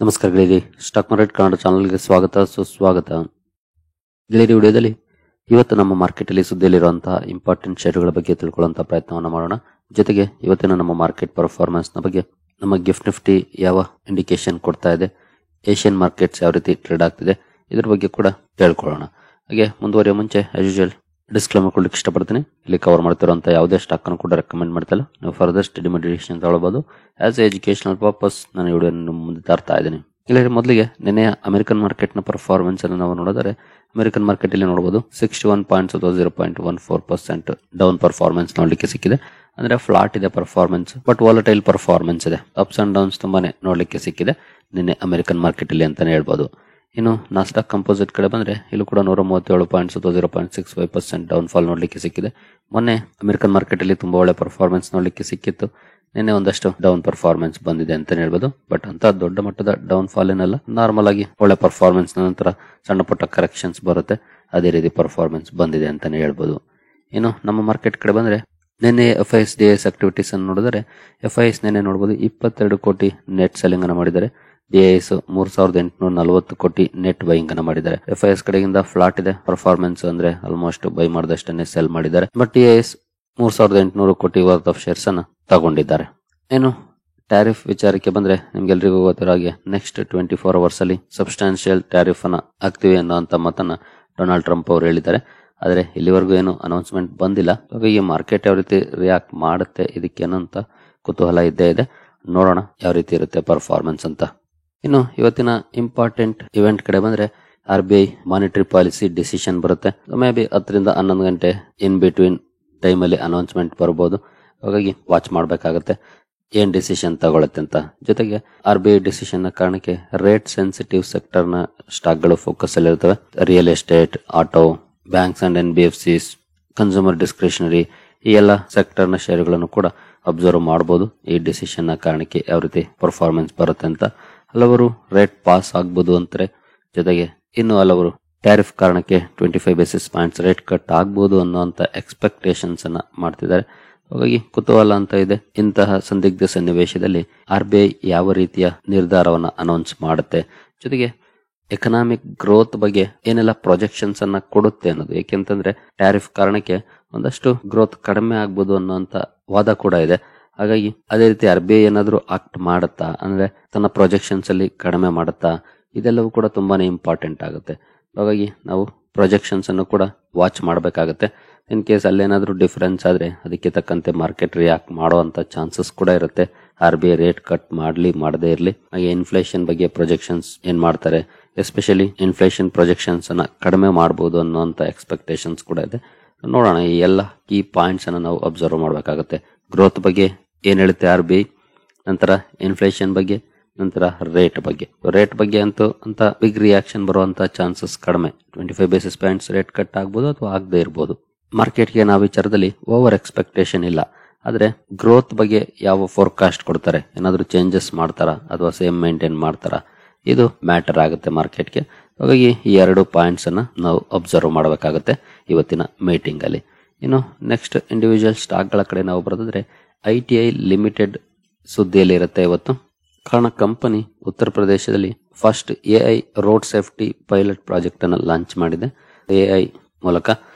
ನಮಸ್ಕಾರ ಗೆಳೆಯರಿ, stock market Kannada ಚಾನಲ್ಗೆ ಸ್ವಾಗತ ಸುಸ್ವಾಗತ. ಗೆಳೆಯರಿ, ವಿಡಿಯೋದಲ್ಲಿ ಇವತ್ತು ನಮ್ಮ ಮಾರ್ಕೆಟ್ ಅಲ್ಲಿ ಸುದ್ದಿಯಲ್ಲಿರುವಂತಹ ಇಂಪಾರ್ಟೆಂಟ್ ಶೇರುಗಳ ಬಗ್ಗೆ ತಿಳ್ಕೊಳ್ಳುವಂತಹ ಪ್ರಯತ್ನವನ್ನು ಮಾಡೋಣ. ಜೊತೆಗೆ ಇವತ್ತಿನ ನಮ್ಮ ಮಾರ್ಕೆಟ್ ಪರ್ಫಾರ್ಮೆನ್ಸ್ ನ ಬಗ್ಗೆ, ನಮ್ಮ ಗಿಫ್ಟ್ ನಿಫ್ಟಿ ಯಾವ ಇಂಡಿಕೇಶನ್ ಕೊಡ್ತಾ ಇದೆ, ಏಷ್ಯನ್ ಮಾರ್ಕೆಟ್ಸ್ ಯಾವ ರೀತಿ ಟ್ರೇಡ್ ಆಗ್ತಿದೆ, ಇದ್ರ ಬಗ್ಗೆ ಕೂಡ ತಿಳ್ಕೊಳ್ಳೋಣ. ಹಾಗೆ ಮುಂದುವರಿಯುವ ಮುಂಚೆ ಆಸ್ ಯೂಶುವಲ್ ಡಿಸ್ಕ್ಲೇಮರ್ ಕೊಡ್ಲಿಕ್ಕೆ ಇಷ್ಟಪಡ್ತೀನಿ. ಇಲ್ಲಿ ಕವರ್ ಮಾಡ್ತಿರುವಂತಹ ಯಾವುದೇ ಸ್ಟಾಕ್ ಅನ್ನು ಕೂಡ ರೆಕಮೆಂಡ್ ಮಾಡ್ತಿಲ್ಲ. ನೀವು ಫರ್ದರ್ ಸ್ಟಡಿ ಮೆಡಿಟೇಷನ್ ತಗೊಳ್ಬಹುದು. ಆಸ್ ಎಜುಕೇಶನಲ್ ಪರ್ಪಸ್ ನಾನು ಈ ವಿಡಿಯೋ ಮುಂದೆ ತರ್ತಾ ಇದ್ದೀನಿ. ಇಲ್ಲಿ ಮೊದಲಿಗೆ ನಿನ್ನೆಯ ಅಮೆರಿಕನ್ ಮಾರ್ಕೆಟ್ ನ ಪರ್ಫಾರ್ಮೆನ್ಸ್ ಅನ್ನು ನಾವು ನೋಡಿದರೆ, ಅಮೆರಿಕನ್ ಮಾರ್ಕೆಟ್ ಇಲ್ಲಿ ನೋಡಬಹುದು 61.0.14% ಡೌನ್ ಪರ್ಫಾರ್ಮೆನ್ಸ್ ನೋಡ್ಲಿಕ್ಕೆ ಸಿಕ್ಕಿದೆ. ಅಂದ್ರೆ ಫ್ಲಾಟ್ ಇದೆ ಪರ್ಫಾರ್ಮೆನ್ಸ್, ಬಟ್ ವಾಲಟೈಲ್ ಪರ್ಫಾರ್ಮೆನ್ಸ್ ಇದೆ. ಅಪ್ಸ್ ಅಂಡ್ ಡೌನ್ಸ್ ತುಂಬಾನೇ ನೋಡ್ಲಿಕ್ಕೆ ಸಿಕ್ಕಿದೆ ನಿನ್ನೆ ಅಮೆರಿಕನ್ ಮಾರ್ಕೆಟ್ ಇಲ್ಲಿ ಅಂತಾನೆ ಹೇಳ್ಬೋದು. ಇನ್ನು ನಾಸ್ಡಾಕ್ ಕಂಪೋಸಿಟ್ ಕಡೆ ಬಂದ್ರೆ ಇಲ್ಲೂ ಕೂಡ 137.0.65% ಡೌನ್ ಫಾಲ್ ನೋಡ್ಲಿಕ್ಕೆ ಸಿಕ್ಕಿದೆ. ಮೊನ್ನೆ ಅಮೆರಿಕನ್ ಮಾರ್ಕೆಟ್ ಅಲ್ಲಿ ತುಂಬಾ ಒಳ್ಳೆ ಪರ್ಫಾರ್ಮೆನ್ಸ್ ನೋಡ್ಲಿಕ್ಕೆ ಸಿಕ್ಕಿತ್ತು. ನಿನ್ನೆ ಒಂದಷ್ಟು ಡೌನ್ ಪರ್ಫಾರ್ಮೆನ್ಸ್ ಬಂದಿದೆ ಅಂತ ಹೇಳ್ಬೋದು. ಬಟ್ ಅಂತ ದೊಡ್ಡ ಮಟ್ಟದ ಡೌನ್ ಫಾಲ್ ಏನಲ್ಲ, ನಾರ್ಮಲ್ ಆಗಿ ಒಳ್ಳೆ ಪರ್ಫಾರ್ಮೆನ್ಸ್ ನಂತರ ಸಣ್ಣ ಪುಟ್ಟ ಕರೆಕ್ಷನ್ಸ್ ಬರುತ್ತೆ, ಅದೇ ರೀತಿ ಪರ್ಫಾರ್ಮೆನ್ಸ್ ಬಂದಿದೆ ಅಂತಾನೆ ಹೇಳ್ಬೋದು. ಇನ್ನು ನಮ್ಮ ಮಾರ್ಕೆಟ್ ಕಡೆ ಬಂದ್ರೆ ನಿನ್ನೆ FIS ಆಕ್ಟಿವಿಟೀಸ್ ಅನ್ನು ನೋಡಿದರೆ, FIS ನಿನ್ನೆ ನೋಡಬಹುದು 22 ಕೋಟಿ ನೆಟ್ ಸೆಲ್ಲಿಂಗ್ ಅನ್ನು ಮಾಡಿದ್ದಾರೆ. DIS 3840 ಕೋಟಿ ನೆಟ್ ಬೈಯಿಂಗ್ ಅನ್ನು ಮಾಡಿದ್ದಾರೆ. FIS ಕಡೆಯಿಂದ ಫ್ಲಾಟ್ ಇದೆ ಪರ್ಫಾರ್ಮೆನ್ಸ್, ಅಂದ್ರೆ ಆಲ್ಮೋಸ್ಟ್ ಬೈ ಮಾಡಿದಷ್ಟನ್ನೇ ಸೆಲ್ ಮಾಡಿದ್ದಾರೆ. ಬಟ್ DIS 3800 ಕೋಟಿ ವರ್ತ್ ಆಫ್ ಶೇರ್ಸ್ ಅನ್ನ ತಗೊಂಡಿದ್ದಾರೆ. ಏನು ಟ್ಯಾರಿಫ್ ವಿಚಾರಕ್ಕೆ ಬಂದ್ರೆ, ನಿಮ್ಗೆಲ್ರಿಗೂ ಗೊತ್ತಿರೋ ಹಾಗೆ ನೆಕ್ಸ್ಟ್ 24 ಅವರ್ಸ್ ಅಲ್ಲಿ ಸಬ್ಸ್ಟಾನ್ಶಿಯಲ್ ಟ್ಯಾರಿಫ್ ಅನ್ನ ಹಾಕ್ತಿವಿ ಅನ್ನೋಂತ ಮಾತನ್ನ ಡೊನಾಲ್ಡ್ ಟ್ರಂಪ್ ಅವರು ಹೇಳಿದ್ದಾರೆ. ಆದ್ರೆ ಇಲ್ಲಿವರೆಗೂ ಏನು ಅನೌನ್ಸ್ಮೆಂಟ್ ಬಂದಿಲ್ಲ. ಹಾಗಾಗಿ ಮಾರ್ಕೆಟ್ ಯಾವ ರೀತಿ ರಿಯಾಕ್ಟ್ ಮಾಡುತ್ತೆ ಇದಕ್ಕೇನು ಅಂತ ಕುತೂಹಲ ಇದ್ದೇ ಇದೆ. ನೋಡೋಣ ಯಾವ ರೀತಿ ಇರುತ್ತೆ ಪರ್ಫಾರ್ಮೆನ್ಸ್ ಅಂತ. ಇನ್ನು ಇವತ್ತಿನ ಇಂಪಾರ್ಟೆಂಟ್ ಇವೆಂಟ್ ಕಡೆ ಬಂದ್ರೆ, RBI ಮಾನಿಟರಿ ಪಾಲಿಸಿ ಡಿಸಿಷನ್ ಬರುತ್ತೆ. ಮೇ ಬಿ 10 ರಿಂದ 11 ಗಂಟೆ ಇನ್ ಬಿಟ್ವೀನ್ ಟೈಮ್ ಅಲ್ಲಿ ಅನೌನ್ಸ್ಮೆಂಟ್ ಬರಬಹುದು. ಹಾಗಾಗಿ ವಾಚ್ ಮಾಡ್ಬೇಕಾಗತ್ತೆ ಏನ್ ಡಿಸಿಷನ್ ತಗೊಳುತ್ತೆ ಅಂತ. ಜೊತೆಗೆ RBI ಡಿಸಿಷನ್ ನ ಕಾರಣಕ್ಕೆ ರೇಟ್ ಸೆನ್ಸಿಟಿವ್ ಸೆಕ್ಟರ್ ನ ಸ್ಟಾಕ್ ಗಳು ಫೋಕಸ್ ಅಲ್ಲಿ ಇರ್ತವೆ. Real estate, auto, banks and NBFCs, consumer discretionary, ಈ ಎಲ್ಲ ಸೆಕ್ಟರ್ ನ ಶೇರುಗಳನ್ನು ಕೂಡ ಅಬ್ಸರ್ವ್ ಮಾಡಬಹುದು. ಈ ಡಿಸಿಷನ್ ನ ಕಾರಣಕ್ಕೆ ಯಾವ ರೀತಿ ಪರ್ಫಾರ್ಮೆನ್ಸ್ ಬರುತ್ತೆ ಅಂತ. ಹಲವರು ರೇಟ್ ಪಾಸ್ ಆಗ್ಬಹುದು ಅಂತಾರೆ. ಜೊತೆಗೆ ಇನ್ನು ಹಲವರು ಟ್ಯಾರಿಫ್ ಕಾರಣಕ್ಕೆ 25 ಬೇಸಿಸ್ ಪಾಯಿಂಟ್ಸ್ ರೇಟ್ ಕಟ್ ಆಗ್ಬಹುದು ಅನ್ನೋಂತ ಎಕ್ಸ್ಪೆಕ್ಟೇಷನ್ಸ್ ಅನ್ನ ಮಾಡ್ತಿದ್ದಾರೆ. ಹಾಗಾಗಿ ಕುತೂಹಲ ಅಂತ ಇದೆ. ಇಂತಹ ಸಂದಿಗ್ಧ ಸನ್ನಿವೇಶದಲ್ಲಿ RBI ಯಾವ ರೀತಿಯ ನಿರ್ಧಾರವನ್ನ ಅನೌನ್ಸ್ ಮಾಡುತ್ತೆ, ಜೊತೆಗೆ ಎಕನಾಮಿಕ್ ಗ್ರೋತ್ ಬಗ್ಗೆ ಏನೆಲ್ಲ ಪ್ರೊಜೆಕ್ಷನ್ಸ್ ಅನ್ನ ಕೊಡುತ್ತೆ ಅನ್ನೋದು. ಏಕೆಂತಂದ್ರೆ ಟ್ಯಾರಿಫ್ ಕಾರಣಕ್ಕೆ ಒಂದಷ್ಟು ಗ್ರೋತ್ ಕಡಿಮೆ ಆಗ್ಬೋದು ಅನ್ನೋಂತ ವಾದ ಕೂಡ ಇದೆ. ಹಾಗಾಗಿ ಅದೇ ರೀತಿ RBI ಏನಾದ್ರೂ ಆಕ್ಟ್ ಮಾಡುತ್ತಾ, ಅಂದ್ರೆ ತನ್ನ ಪ್ರೊಜೆಕ್ಷನ್ಸ್ ಅಲ್ಲಿ ಕಡಿಮೆ ಮಾಡುತ್ತಾ, ಇದೆಲ್ಲವೂ ಕೂಡ ತುಂಬಾನೇ ಇಂಪಾರ್ಟೆಂಟ್ ಆಗುತ್ತೆ. ಹಾಗಾಗಿ ನಾವು ಪ್ರೊಜೆಕ್ಷನ್ಸ್ ಅನ್ನು ಕೂಡ ವಾಚ್ ಮಾಡಬೇಕಾಗುತ್ತೆ. ಇನ್ ಕೇಸ್ ಅಲ್ಲೇನಾದ್ರೂ ಡಿಫರೆನ್ಸ್ ಆದ್ರೆ ಅದಕ್ಕೆ ತಕ್ಕಂತೆ ಮಾರ್ಕೆಟ್ ರಿಯಾಕ್ಟ್ ಮಾಡುವಂತ ಚಾನ್ಸಸ್ ಕೂಡ ಇರುತ್ತೆ. RBI ರೇಟ್ ಕಟ್ ಮಾಡ್ಲಿ ಮಾಡದೇ ಇರ್ಲಿ. ಹಾಗೆ ಇನ್ಫ್ಲೇಷನ್ ಬಗ್ಗೆ ಪ್ರೊಜೆಕ್ಷನ್ಸ್ ಏನ್ ಮಾಡ್ತಾರೆ, ಎಸ್ಪೆಷಲಿ ಇನ್ಫ್ಲೇಷನ್ ಪ್ರೊಜೆಕ್ಷನ್ಸ್ ಅನ್ನ ಕಡಿಮೆ ಮಾಡಬಹುದು ಅನ್ನೋಂತ ಎಕ್ಸ್ಪೆಕ್ಟೇಷನ್ಸ್ ಕೂಡ ಇದೆ. ನೋಡೋಣ, ಈ ಎಲ್ಲ ಕೀ ಪಾಯಿಂಟ್ಸ್ ಅನ್ನ ನಾವು ಅಬ್ಸರ್ವ್ ಮಾಡಬೇಕಾಗುತ್ತೆ. ಗ್ರೋತ್ ಬಗ್ಗೆ ಏನ್ ಹೇಳುತ್ತೆ RBI, ನಂತರ ಇನ್ಫ್ಲೇಷನ್ ಬಗ್ಗೆ, ನಂತರ ರೇಟ್ ಬಗ್ಗೆ. ರೇಟ್ ಬಗ್ಗೆ ಅಂತೂ ಅಂತ ಬಿಗ್ ರಿಯಾಕ್ಷನ್ ಬರುವಂತ ಚಾನ್ಸಸ್ ಕಡಿಮೆ. 25 ಬೇಸಿಸ್ ಪಾಯಿಂಟ್ಸ್ ರೇಟ್ ಕಟ್ ಆಗ್ಬೋದು ಅಥವಾ ಆಗದೆ ಇರಬಹುದು. ಮಾರ್ಕೆಟ್ಗೆ ನಾವು ವಿಚಾರದಲ್ಲಿ ಓವರ್ ಎಕ್ಸ್ಪೆಕ್ಟೇಷನ್ ಇಲ್ಲ. ಆದ್ರೆ ಗ್ರೋತ್ ಬಗ್ಗೆ ಯಾವ ಫೋರ್ಕಾಸ್ಟ್ ಕೊಡ್ತಾರೆ, ಏನಾದ್ರೂ ಚೇಂಜಸ್ ಮಾಡ್ತಾರಾ ಅಥವಾ ಸೇಮ್ ಮೇಂಟೈನ್ ಮಾಡ್ತಾರಾ, ಇದು ಮ್ಯಾಟರ್ ಆಗುತ್ತೆ ಮಾರ್ಕೆಟ್ಗೆ. ಹಾಗಾಗಿ ಈ 2 ಪಾಯಿಂಟ್ಸ್ ಅನ್ನ ನಾವು ಅಬ್ಸರ್ವ್ ಮಾಡಬೇಕಾಗುತ್ತೆ ಇವತ್ತಿನ ಮೀಟಿಂಗ್ ಅಲ್ಲಿ. ಇನ್ನು ನೆಕ್ಸ್ಟ್ ಇಂಡಿವಿಜುವಲ್ ಸ್ಟಾಕ್ ಗಳ ಕಡೆ ನಾವು ಬರೋದಾದ್ರೆ, ITI ಲಿಮಿಟೆಡ್ ಸುದ್ದಿಯಲ್ಲಿ ಇರುತ್ತೆ ಇವತ್ತು. ಕಾರಣ ಕಂಪನಿ ಉತ್ತರ ಪ್ರದೇಶದಲ್ಲಿ first AI road safety pilot project ಅನ್ನ ಲಾಂಚ್ ಮಾಡಿದೆ AI ಮೂಲಕ.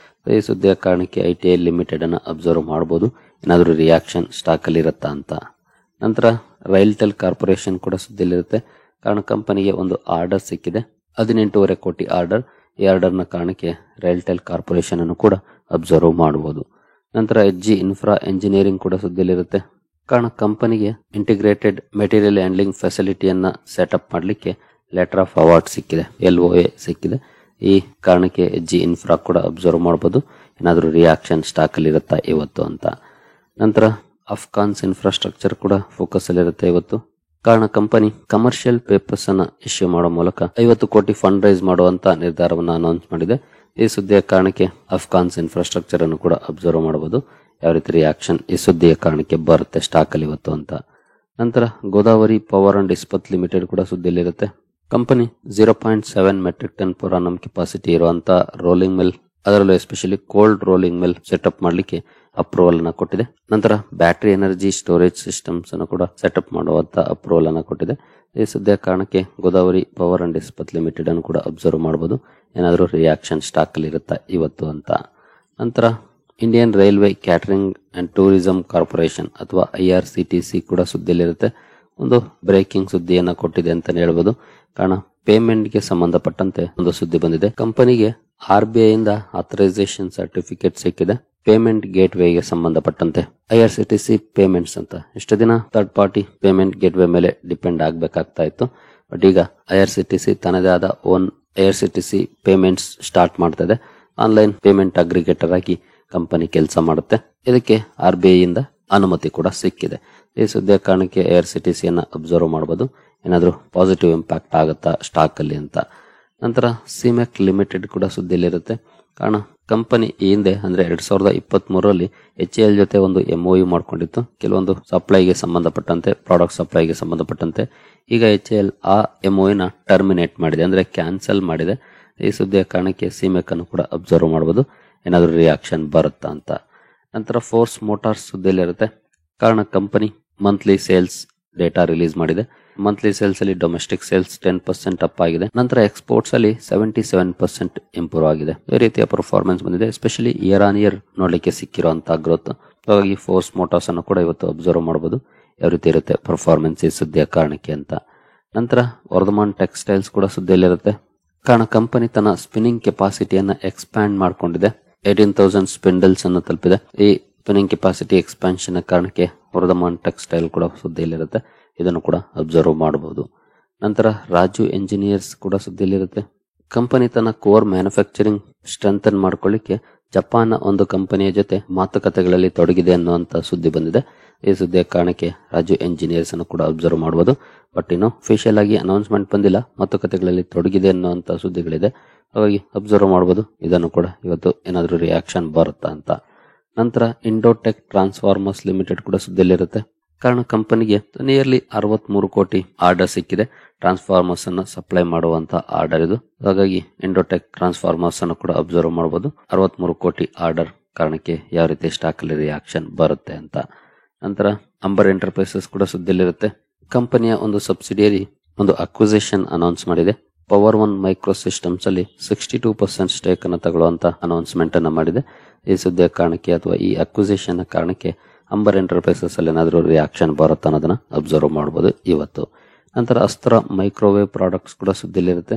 ಈ ಸುದ್ದಿಯ ಕಾರಣಕ್ಕೆ ITI ಲಿಮಿಟೆಡ್ ಅನ್ನ ಅಬ್ಸರ್ವ್ ಮಾಡಬಹುದು, ಏನಾದ್ರೂ ರಿಯಾಕ್ಷನ್ ಸ್ಟಾಕ್ ಅಲ್ಲಿ ಇರುತ್ತಾ ಅಂತ. ನಂತರ ರೈಲ್ಟೆಲ್ ಕಾರ್ಪೊರೇಷನ್ ಕೂಡ ಸುದ್ದಿಯಲ್ಲಿರುತ್ತೆ. ಕಾರಣ ಕಂಪನಿಗೆ ಒಂದು ಆರ್ಡರ್ ಸಿಕ್ಕಿದೆ, 18.5 ಕೋಟಿ ಆರ್ಡರ್. ಈ ಆರ್ಡರ್ ನ ಕಾರಣಕ್ಕೆ ರೈಲ್ಟೆಲ್ ಕಾರ್ಪೊರೇಷನ್ ಅನ್ನು ಕೂಡ ಅಬ್ಸರ್ವ್ ಮಾಡಬಹುದು. ನಂತರ HG ಇನ್ಫ್ರಾ ಎಂಜಿನಿಯರಿಂಗ್ ಕೂಡ ಸುದ್ದಿಯಲ್ಲಿರುತ್ತೆ. ಕಾರಣ ಕಂಪನಿಗೆ ಇಂಟಿಗ್ರೇಟೆಡ್ ಮೆಟೀರಿಯಲ್ ಹ್ಯಾಂಡ್ಲಿಂಗ್ ಫೆಸಿಲಿಟಿಯನ್ನ ಸೆಟಪ್ ಮಾಡಲಿಕ್ಕೆ ಲೆಟರ್ ಆಫ್ ಅವಾರ್ಡ್ ಸಿಕ್ಕಿದೆ, LOA ಸಿಕ್ಕಿದೆ. ಈ ಕಾರಣಕ್ಕೆ HG ಇನ್ಫ್ರಾ ಕೂಡ ಅಬ್ಸರ್ವ್ ಮಾಡಬಹುದು, ಏನಾದ್ರೂ ರಿಯಾಕ್ಷನ್ ಸ್ಟಾಕ್ ಅಲ್ಲಿ ಇರುತ್ತಾ ಇವತ್ತು ಅಂತ. ನಂತರ ಅಫ್ಘಾನ್ಸ್ ಇನ್ಫ್ರಾಸ್ಟ್ರಕ್ಚರ್ ಕೂಡ ಫೋಕಸ್ ಅಲ್ಲಿ ಇರುತ್ತೆ ಇವತ್ತು. ಕಾರಣ ಕಂಪನಿ ಕಮರ್ಷಿಯಲ್ ಪೇಪರ್ಸ್ ಅನ್ನ ಇಶ್ಯೂ ಮಾಡೋ ಮೂಲಕ 50 ಕೋಟಿ ಫಂಡ್ ರೈಸ್ ಮಾಡುವಂತ ನಿರ್ಧಾರವನ್ನು ಅನೌನ್ಸ್ ಮಾಡಿದೆ. ಈ ಸುದ್ದಿಯ ಕಾರಣಕ್ಕೆ ಅಫ್ಘಾನ್ಸ್ ಇನ್ಫ್ರಾಸ್ಟ್ರಕ್ಚರ್ ಅನ್ನು ಕೂಡ ಅಬ್ಸರ್ವ್ ಮಾಡಬಹುದು, ಯಾವ ರೀತಿ ರಿಯಾಕ್ಷನ್ ಈ ಸುದ್ದಿಯ ಕಾರಣಕ್ಕೆ ಬರುತ್ತೆ ಸ್ಟಾಕ್ ಅಲ್ಲಿ ಇವತ್ತು ಅಂತ. ನಂತರ Godavari power and Ispat limited ಕೂಡ ಸುದ್ದಿಯಲ್ಲಿರುತ್ತೆ. Company 0.7 metric ton per annum capacity ಇರುವಂತ ರೋಲಿಂಗ್ ಮಿಲ್ ಅದರಲ್ಲೂ especially cold rolling mill setup ಮಾಡಲಿಕ್ಕೆ ಅಪ್ರೂವಲ್ ಅನ್ನ ಕೊಟ್ಟಿದೆ. ನಂತರ ಬ್ಯಾಟರಿ ಎನರ್ಜಿ ಸ್ಟೋರೇಜ್ ಸಿಸ್ಟಮ್ಸ್ ಅನ್ನು ಕೂಡ ಸೆಟಪ್ ಮಾಡುವಂತ ಅಪ್ರೂವಲ್ ಅನ್ನ ಕೊಟ್ಟಿದೆ. ಈ ಸದ್ಯ ಕಾರಣಕ್ಕೆ Godavari power and Ispat limited ಅನ್ನು ಕೂಡ ಅಬ್ಸರ್ವ್ ಮಾಡಬಹುದು. ಏನಾದರೂ ರಿಯಾಕ್ಷನ್ ಸ್ಟಾಕ್ ಅಲ್ಲಿ ಇರುತ್ತಾ ಇವತ್ತು ಅಂತ. ನಂತರ Indian railway catering and tourism corporation ಅಥವಾ IRCTC ಕೂಡ ಸುದ್ದಿಯಲ್ಲಿರುತ್ತೆ. ಒಂದು ಬ್ರೇಕಿಂಗ್ ಸುದ್ದಿಯನ್ನ ಕೊಟ್ಟಿದೆ ಅಂತಾನೆ ಹೇಳ್ಬೋದು. ಕಾರಣ ಪೇಮೆಂಟ್ಗೆ ಸಂಬಂಧಪಟ್ಟಂತೆ ಒಂದು ಸುದ್ದಿ ಬಂದಿದೆ. ಕಂಪನಿಗೆ RBI ಇಂದ ಆಥರೈಸೇಷನ್ ಸರ್ಟಿಫಿಕೇಟ್ ಸಿಕ್ಕಿದೆ. ಪೇಮೆಂಟ್ ಗೇಟ್ ವೇಗೆ ಸಂಬಂಧಪಟ್ಟಂತೆ IRCTC ಪೇಮೆಂಟ್ಸ್ ಅಂತ ಇಷ್ಟು ದಿನ third party payment gate way ಮೇಲೆ ಡಿಪೆಂಡ್ ಆಗ್ಬೇಕಾಗ್ತಾ ಇತ್ತು. ಬಟ್ ಈಗ IRCTC ತನ್ನದೇ ಆದ ಓನ್ IRCTC ಪೇಮೆಂಟ್ಸ್ ಸ್ಟಾರ್ಟ್ ಮಾಡ್ತಾ ಇದೆ. ಆನ್ಲೈನ್ ಪೇಮೆಂಟ್ ಅಗ್ರಿಗೇಟರ್ ಆಗಿ ಕಂಪನಿ ಕೆಲಸ ಮಾಡುತ್ತೆ. ಇದಕ್ಕೆ RBI ಇಂದ ಅನುಮತಿ ಕೂಡ ಸಿಕ್ಕಿದೆ. ಈ ಸುದ್ದಿಯ ಕಾರಣಕ್ಕೆ IRCTC ಅನ್ನ ಅಬ್ಸರ್ವ್ ಮಾಡಬಹುದು. ಏನಾದ್ರೂ ಪಾಸಿಟಿವ್ ಇಂಪ್ಯಾಕ್ಟ್ ಆಗುತ್ತಾ ಸ್ಟಾಕ್ ಅಲ್ಲಿ ಅಂತ. ನಂತರ ಸಿಮೆಕ್ ಲಿಮಿಟೆಡ್ ಕೂಡ ಸುದ್ದಿಯಲ್ಲಿರುತ್ತೆ. ಕಾರಣ ಕಂಪನಿ ಈ ಹಿಂದೆ ಅಂದ್ರೆ 2023ರಲ್ಲಿ HAL ಜೊತೆ ಒಂದು MOU ಮಾಡ್ಕೊಂಡಿತ್ತು. ಕೆಲವೊಂದು ಸಪ್ಲೈಗೆ ಸಂಬಂಧಪಟ್ಟಂತೆ, ಪ್ರಾಡಕ್ಟ್ ಸಪ್ಲೈಗೆ ಸಂಬಂಧಪಟ್ಟಂತೆ. ಈಗ HAL ಆ MOU ನ ಟರ್ಮಿನೇಟ್ ಮಾಡಿದೆ, ಅಂದ್ರೆ ಕ್ಯಾನ್ಸಲ್ ಮಾಡಿದೆ. ಈ ಸುದ್ದಿಯ ಕಾರಣಕ್ಕೆ ಸಿಮೆಕ್ ಅನ್ನು ಕೂಡ ಅಬ್ಸರ್ವ್ ಮಾಡಬಹುದು. ಏನಾದ್ರೂ ರಿಯಾಕ್ಷನ್ ಬರುತ್ತಾ ಅಂತ. ನಂತರ ಫೋರ್ಸ್ ಮೋಟಾರ್ಸ್ ಸುದ್ದಿಯಲ್ಲಿರುತ್ತೆ. ಕಾರಣ company monthly sales data release ಮಾಡಿದೆ. ಮಂತ್ಲಿ ಸೇಲ್ಸ್ ಅಲ್ಲಿ ಡೊಮೆಸ್ಟಿಕ್ ಸೇಲ್ಸ್ 10% ಅಪ್ ಆಗಿದೆ. ನಂತರ ಎಕ್ಸ್ಪೋರ್ಟ್ಸ್ ಅಲ್ಲಿ 77% ಇಂಪ್ರೂವ್ ಆಗಿದೆ. ಈ ರೀತಿಯ ಪರ್ಫಾರ್ಮೆನ್ಸ್ ಬಂದಿದೆ. ಎಸ್ಪೆಷಲಿ ಇಯರ್ ಆನ್ ಇಯರ್ ನೋಡ್ಲಿಕ್ಕೆ ಸಿಕ್ಕಿರುವಂತಹ ಗ್ರೋತ್. ಹಾಗಾಗಿ ಫೋರ್ಸ್ ಮೋಟಾರ್ಸ್ ಅನ್ನು ಕೂಡ ಇವತ್ತು ಅಬ್ಸರ್ವ್ ಮಾಡಬಹುದು. ಯಾವ ರೀತಿ ಇರುತ್ತೆ ಪರ್ಫಾರ್ಮೆನ್ಸ್ ಈ ಸುದ್ದಿಯ ಕಾರಣಕ್ಕೆ ಅಂತ. ನಂತರ ವರ್ಧಮಾನ್ ಟೆಕ್ಸ್ಟೈಲ್ಸ್ ಕೂಡ ಸುದ್ದಿಯಲ್ಲಿರುತ್ತೆ. ಕಾರಣ ಕಂಪನಿ ತನ್ನ ಸ್ಪಿನ್ನಿಂಗ್ ಕೆಪಾಸಿಟಿಯನ್ನ ಎಕ್ಸ್ಪ್ಯಾಂಡ್ ಮಾಡ್ಕೊಂಡಿದೆ. 18,000 ಸ್ಪಿಂಡಲ್ಸ್ ಅನ್ನು ತಲುಪಿದೆ. ಈ ಸ್ಪಿನ್ನಿಂಗ್ ಕೆಪಾಸಿಟಿ ಎಕ್ಸ್ಪಾನ್ಷನ್ ಕಾರಣಕ್ಕೆ ವರ್ಧಮಾನ್ ಟೆಕ್ಸ್ಟೈಲ್ ಕೂಡ ಸುದ್ದಿಯಲ್ಲಿರುತ್ತೆ. ಇದನ್ನು ಕೂಡ ಅಬ್ಸರ್ವ್ ಮಾಡಬಹುದು. ನಂತರ ರಾಜು ಎಂಜಿನಿಯರ್ಸ್ ಕೂಡ ಸುದ್ದಿಯಲ್ಲಿರುತ್ತೆ. ಕಂಪನಿ ತನ್ನ ಕೋರ್ ಮ್ಯಾನುಫ್ಯಾಕ್ಚರಿಂಗ್ ಸ್ಟ್ರೆಂಥನ್ ಮಾಡ್ಕೊಳ್ಳಿಕ್ಕೆ ಜಪಾನ್ ಒಂದು ಕಂಪನಿಯ ಜೊತೆ ಮಾತುಕತೆಗಳಲ್ಲಿ ತೊಡಗಿದೆ ಅನ್ನುವಂತ ಸುದ್ದಿ ಬಂದಿದೆ. ಈ ಸುದ್ದಿಯ ಕಾರಣಕ್ಕೆ ರಾಜು ಎಂಜಿನಿಯರ್ಸ್ ಅನ್ನು ಕೂಡ ಅಬ್ಸರ್ವ್ ಮಾಡಬಹುದು. ಬಟ್ ಇನ್ನು ಅಫಿಷಿಯಲ್ ಆಗಿ ಅನೌನ್ಸ್ಮೆಂಟ್ ಬಂದಿಲ್ಲ. ಮಾತುಕತೆಗಳಲ್ಲಿ ತೊಡಗಿದೆ ಅನ್ನುವಂತ ಸುದ್ದಿಗಳಿದೆ. ಹಾಗಾಗಿ ಅಬ್ಸರ್ವ್ ಮಾಡಬಹುದು. ಇದನ್ನು ಕೂಡ ಇವತ್ತು ಏನಾದ್ರೂ ರಿಯಾಕ್ಷನ್ ಬರುತ್ತಾ ಅಂತ. ನಂತರ ಇಂಡೋಟೆಕ್ ಟ್ರಾನ್ಸ್ಫಾರ್ಮರ್ಸ್ ಲಿಮಿಟೆಡ್ ಕೂಡ ಸುದ್ದಿಯಲ್ಲಿರುತ್ತೆ. ಕಾರಣ ಕಂಪನಿಗೆ ನಿಯರ್ಲಿ 63 ಕೋಟಿ ಆರ್ಡರ್ ಸಿಕ್ಕಿದೆ. ಟ್ರಾನ್ಸ್ಫಾರ್ಮರ್ಸ್ ಅನ್ನು ಸಪ್ಲೈ ಮಾಡುವಂತ ಆರ್ಡರ್ ಇದು. ಹಾಗಾಗಿ ಇಂಡೋಟೆಕ್ ಟ್ರಾನ್ಸ್ಫಾರ್ಮರ್ಸ್ ಅನ್ನು ಕೂಡ ಅಬ್ಸರ್ವ್ ಮಾಡಬಹುದು. 63 ಕೋಟಿ ಆರ್ಡರ್ ಕಾರಣಕ್ಕೆ ಯಾವ ರೀತಿ ಸ್ಟಾಕ್ ಅಲ್ಲಿ ರಿಯಾಕ್ಷನ್ ಬರುತ್ತೆ ಅಂತ. ನಂತರ ಅಂಬರ್ ಎಂಟರ್ಪ್ರೈಸಸ್ ಕೂಡ ಸುದ್ದಿಯಲ್ಲಿರುತ್ತೆ. ಕಂಪನಿಯ ಒಂದು ಸಬ್ಸಿಡಿಯರಿ ಒಂದು ಅಕ್ವಿಸಿಷನ್ ಅನೌನ್ಸ್ ಮಾಡಿದೆ. ಪವರ್ ಒನ್ ಮೈಕ್ರೋ ಸಿಸ್ಟಮ್ಸ್ ಅಲ್ಲಿ 62% ಸ್ಟೇಕ್ ಅನ್ನು ತಗೊಳ್ಳುವಂತ ಅನೌನ್ಸ್ಮೆಂಟ್ ಅನ್ನ ಮಾಡಿದೆ. ಈ ಸುದ್ದಿಯ ಕಾರಣಕ್ಕೆ ಅಥವಾ ಈ ಅಕ್ವಿಸಿಷನ್ ಕಾರಣಕ್ಕೆ ಅಂಬರ್ ಎಂಟರ್ಪ್ರೈಸಸ್ ಅಲ್ಲಿ ಏನಾದರೂ ರಿಯಾಕ್ಷನ್ ಬರುತ್ತೆ ಅನ್ನೋದನ್ನ ಅಬ್ಸರ್ವ್ ಮಾಡಬಹುದು ಇವತ್ತು. ನಂತರ ಅಸ್ತ್ರ ಮೈಕ್ರೋವೇವ್ ಪ್ರಾಡಕ್ಟ್ಸ್ ಕೂಡ ಸುದ್ದಿಯಲ್ಲಿರುತ್ತೆ.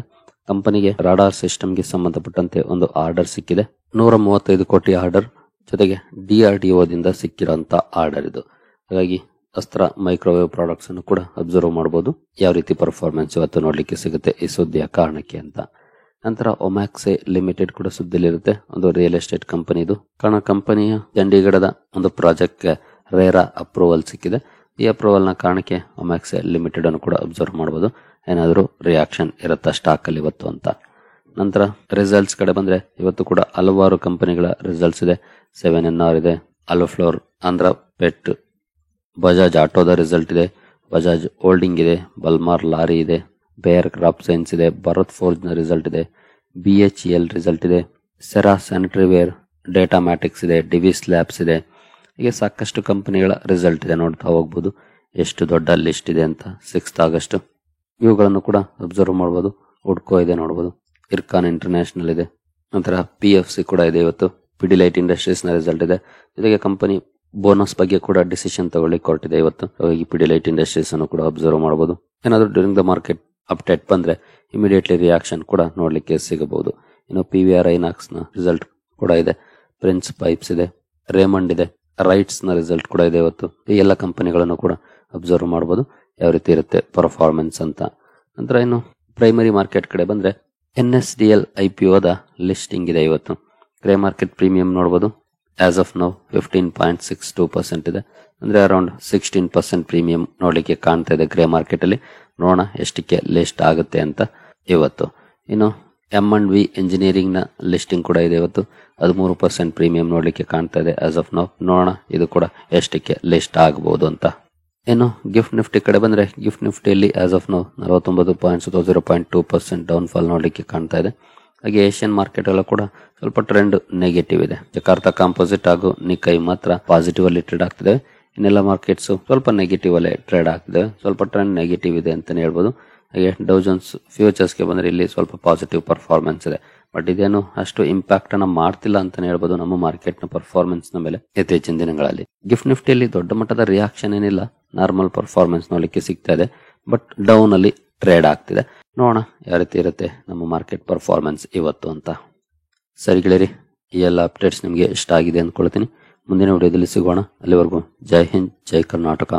ಕಂಪನಿಗೆ ರಾಡಾರ್ ಸಿಸ್ಟಮ್ಗೆ ಸಂಬಂಧಪಟ್ಟಂತೆ ಒಂದು ಆರ್ಡರ್ ಸಿಕ್ಕಿದೆ. 135 ಕೋಟಿ ಆರ್ಡರ್, ಜೊತೆಗೆ DRDO ದಿಂದ ಸಿಕ್ಕಿರುವಂತ ಆರ್ಡರ್ ಇದು. ಹಾಗಾಗಿ ಅಸ್ತ್ರ ಮೈಕ್ರೋವೇವ್ ಪ್ರಾಡಕ್ಟ್ಸ್ ಅನ್ನು ಕೂಡ ಅಬ್ಸರ್ವ್ ಮಾಡಬಹುದು. ಯಾವ ರೀತಿ ಪರ್ಫಾರ್ಮೆನ್ಸ್ ಇವತ್ತು ನೋಡ್ಲಿಕ್ಕೆ ಸಿಗುತ್ತೆ ಈ ಸುದ್ದಿಯ ಕಾರಣಕ್ಕೆ ಅಂತ. ನಂತರ ಒಮ್ಯಾಕ್ಸೆ ಲಿಮಿಟೆಡ್ ಕೂಡ ಸುದ್ದಿಯಲ್ಲಿರುತ್ತೆ. ಒಂದು ರಿಯಲ್ ಎಸ್ಟೇಟ್ ಕಂಪನಿ ಇದು. ಕಾರಣ ಕಂಪನಿಯ ಚಂಡೀಗಢದ ಒಂದು ಪ್ರಾಜೆಕ್ಟ್ ರೇರಾ ಅಪ್ರೂವಲ್ ಸಿಕ್ಕಿದೆ. ಈ ಅಪ್ರೂವಲ್ ನ ಕಾರಣಕ್ಕೆ ಒಮ್ಯಾಕ್ಸೆ ಲಿಮಿಟೆಡ್ ಅನ್ನು ಕೂಡ ಅಬ್ಸರ್ವ್ ಮಾಡಬಹುದು. ಏನಾದರೂ ರಿಯಾಕ್ಷನ್ ಇರುತ್ತಾ ಸ್ಟಾಕ್ ಅಲ್ಲಿ ಇವತ್ತು ಅಂತ. ನಂತರ ರಿಸಲ್ಟ್ಸ್ ಕಡೆ ಬಂದ್ರೆ ಇವತ್ತು ಕೂಡ ಹಲವಾರು ಕಂಪನಿಗಳ ರಿಸಲ್ಟ್ಸ್ ಇದೆ. 7NR ಇದೆ, ಅಲೋಫ್ಲೋರ್, ಆಂಧ್ರ ಪೆಟ್, ಬಜಾಜ್ ಆಟೋದ ರಿಸಲ್ಟ್ ಇದೆ, ಬಜಾಜ್ ಹೋಲ್ಡಿಂಗ್ ಇದೆ, ಬಲ್ಮಾರ್ ಲಾರಿ ಇದೆ, ಬೇರ್ ಕ್ರಾಪ್ ಸೈನ್ಸ್ ಇದೆ, ಭಾರತ್ ಫೋರ್ಜ್ ನ ರಿಸಲ್ಟ್ ಇದೆ, BHEL ರಿಸಲ್ಟ್ ಇದೆ, ಸೆರಾ ಸ್ಯಾನಿಟರಿ ವೇರ್, ಡೇಟಾ ಮ್ಯಾಟಿಕ್ಸ್ ಇದೆ, ಡಿವಿಸ್ ಲ್ಯಾಬ್ಸ್ ಇದೆ. ಹೀಗೆ ಸಾಕಷ್ಟು ಕಂಪನಿಗಳ ರಿಸಲ್ಟ್ ಇದೆ. ನೋಡ್ತಾ ಹೋಗ್ಬೋದು ಎಷ್ಟು ದೊಡ್ಡ ಲಿಸ್ಟ್ ಇದೆ ಅಂತ. 6th ಆಗಸ್ಟ್ ಇವುಗಳನ್ನು ಕೂಡ ಅಬ್ಸರ್ವ್ ಮಾಡಬಹುದು. ಉಡ್ಕೋ ಇದೆ ನೋಡಬಹುದು, ಇರ್ಕಾನ್ ಇಂಟರ್ನ್ಯಾಷನಲ್ ಇದೆ, ನಂತರ PFC ಕೂಡ ಇದೆ. ಇವತ್ತು ಪಿಡಿಲೈಟ್ ಇಂಡಸ್ಟ್ರೀಸ್ ನ ರಿಸಲ್ಟ್ ಇದೆ. ಜೊತೆಗೆ ಕಂಪನಿ ಬೋನಸ್ ಬಗ್ಗೆ ಕೂಡ ಡಿಸಿಷನ್ ತಗೊಳ್ಳಿಕ್ಕೆ ಹೊರಟಿದೆ ಇವತ್ತು. ಹಾಗಾಗಿ ಪಿಡಿಲೈಟ್ ಇಂಡಸ್ಟ್ರೀಸ್ ಅನ್ನು ಕೂಡ ಅಬ್ಸರ್ವ್ ಮಾಡಬಹುದು. ಏನಾದರೂ ಡ್ಯೂರಿಂಗ್ ದ ಮಾರ್ಕೆಟ್ ಅಪ್ಡೇಟ್ ಬಂದ್ರೆ ಇಮಿಡಿಯೇಟ್ಲಿ ರಿಯಾಕ್ಷನ್ ಕೂಡ ನೋಡ್ಲಿಕ್ಕೆ ಸಿಗಬಹುದು. ಇನ್ನು PVR ಐನಾಕ್ಸ್ ನ ರಿಸಲ್ಟ್ ಕೂಡ ಇದೆ, ಪ್ರಿನ್ಸ್ ಪೈಪ್ಸ್ ಇದೆ, ರೇಮಂಡ್ ಇದೆ, ರೈಟ್ಸ್ ನ ರಿಸಲ್ಟ್ ಕೂಡ ಇದೆ ಇವತ್ತು. ಈ ಎಲ್ಲ ಕಂಪನಿಗಳನ್ನು ಕೂಡ ಅಬ್ಸರ್ವ್ ಮಾಡಬಹುದು ಯಾವ ರೀತಿ ಇರುತ್ತೆ ಪರ್ಫಾರ್ಮೆನ್ಸ್ ಅಂತ. ನಂತರ ಇನ್ನು ಪ್ರೈಮರಿ ಮಾರ್ಕೆಟ್ ಕಡೆ ಬಂದ್ರೆ NSDL IPO ದ ಲಿಸ್ಟಿಂಗ್ ಇದೆ ಇವತ್ತು. ಗ್ರೇ ಮಾರ್ಕೆಟ್ ಪ್ರೀಮಿಯಂ ನೋಡಬಹುದು. ಆಸ್ ಆಫ್ ನೌ 15.62% ಇದೆ. ಅಂದ್ರೆ ಅರೌಂಡ್ 16% ಪ್ರೀಮಿಯಂ ನೋಡ್ಲಿಕ್ಕೆ ಕಾಣ್ತಾ ಇದೆ ಗ್ರೇ ಮಾರ್ಕೆಟ್ ಅಲ್ಲಿ. ನೋಡೋಣ ಎಷ್ಟಕ್ಕೆ ಲಿಸ್ಟ್ ಆಗುತ್ತೆ ಅಂತ ಇವತ್ತು. ಇನ್ನು M&V ಇಂಜಿನಿಯರಿಂಗ್ ನ ಲಿಸ್ಟಿಂಗ್ ಕೂಡ ಇದೆ ಇವತ್ತು. 13% ಪ್ರೀಮಿಯಂ ನೋಡ್ಲಿಕ್ಕೆ ಕಾಣ್ತಾ ಇದೆ ಆಸ್ ಆಫ್ ನೌ. ನೋಡೋಣ ಇದು ಕೂಡ ಎಷ್ಟಕ್ಕೆ ಲಿಸ್ಟ್ ಆಗಬಹುದು ಅಂತ. ಇನ್ನು ಗಿಫ್ಟ್ ನಿಫ್ಟಿ ಕಡೆ ಬಂದ್ರೆ ಗಿಫ್ಟ್ ನಿಫ್ಟಿಯಲ್ಲಿ as of now 49.0.2% down fall ನೋಡ್ಲಿಕ್ಕೆ ಕಾಣ್ತಾ ಇದೆ. ಹಾಗೆ ಏಷ್ಯನ್ ಮಾರ್ಕೆಟ್ ಎಲ್ಲ ಕೂಡ ಸ್ವಲ್ಪ ಟ್ರೆಂಡ್ ನೆಗೆಟಿವ್ ಇದೆ. ಜಕಾರ್ತಾ ಕಾಂಪೋಸಿಟ್ ಹಾಗೂ ನಿಕೈ ಮಾತ್ರ ಪಾಸಿಟಿವ್ ಅಲ್ಲಿ ಟ್ರೇಡ್ ಆಗ್ತಿದೆ. ಇನ್ನೆಲ್ಲ ಮಾರ್ಕೆಟ್ಸ್ ಸ್ವಲ್ಪ ನೆಗೆಟಿವ್ ಅಲ್ಲೇ ಟ್ರೇಡ್ ಆಗ್ತಿದೆ. ಸ್ವಲ್ಪ ಟ್ರೆಂಡ್ ನೆಗೆಟಿವ್ ಇದೆ ಅಂತಾನೆ ಹೇಳ್ಬೋದು. ಹಾಗೆ ಡೌ ಜೋನ್ಸ್ ಫ್ಯೂಚರ್ಸ್ ಗೆ ಬಂದ್ರೆ ಇಲ್ಲಿ ಸ್ವಲ್ಪ ಪಾಸಿಟಿವ್ ಪರ್ಫಾರ್ಮೆನ್ಸ್ ಇದೆ. ಬಟ್ ಇದೇನು ಅಷ್ಟು ಇಂಪ್ಯಾಕ್ಟ್ ಅನ್ನ ಮಾಡ್ತಿಲ್ಲ ಅಂತಾನೆ ಹೇಳ್ಬೋದು ನಮ್ಮ ಮಾರ್ಕೆಟ್ ನ ಪರ್ಫಾರ್ಮೆನ್ಸ್ ನ ಮೇಲೆ ಇತ್ತೀಚಿನ ದಿನಗಳಲ್ಲಿ. ಗಿಫ್ಟ್ ನಿಫ್ಟಿಯಲ್ಲಿ ದೊಡ್ಡ ಮಟ್ಟದ ರಿಯಾಕ್ಷನ್ ಏನಿಲ್ಲ, ನಾರ್ಮಲ್ ಪರ್ಫಾರ್ಮೆನ್ಸ್ ನೋಡ್ಲಿಕ್ಕೆ ಸಿಗ್ತಾ ಇದೆ. ಬಟ್ ಡೌನ್ ಅಲ್ಲಿ ಟ್ರೇಡ್ ಆಗ್ತಿದೆ. ನೋಡೋಣ ಯಾವ ರೀತಿ ಇರುತ್ತೆ ನಮ್ಮ ಮಾರ್ಕೆಟ್ ಪರ್ಫಾರ್ಮೆನ್ಸ್ ಇವತ್ತು ಅಂತ. ಸರಿ ಗೆಳೆಯರಿ, ಈ ಎಲ್ಲ ಅಪ್ಡೇಟ್ಸ್ ನಿಮಗೆ ಇಷ್ಟ ಆಗಿದೆ ಅಂದ್ಕೊಳ್ತೀನಿ. ಮುಂದಿನ ವಿಡಿಯೋದಲ್ಲಿ ಸಿಗೋಣ. ಅಲ್ಲಿವರೆಗೂ ಜೈ ಹಿಂದ್, ಜೈ ಕರ್ನಾಟಕ.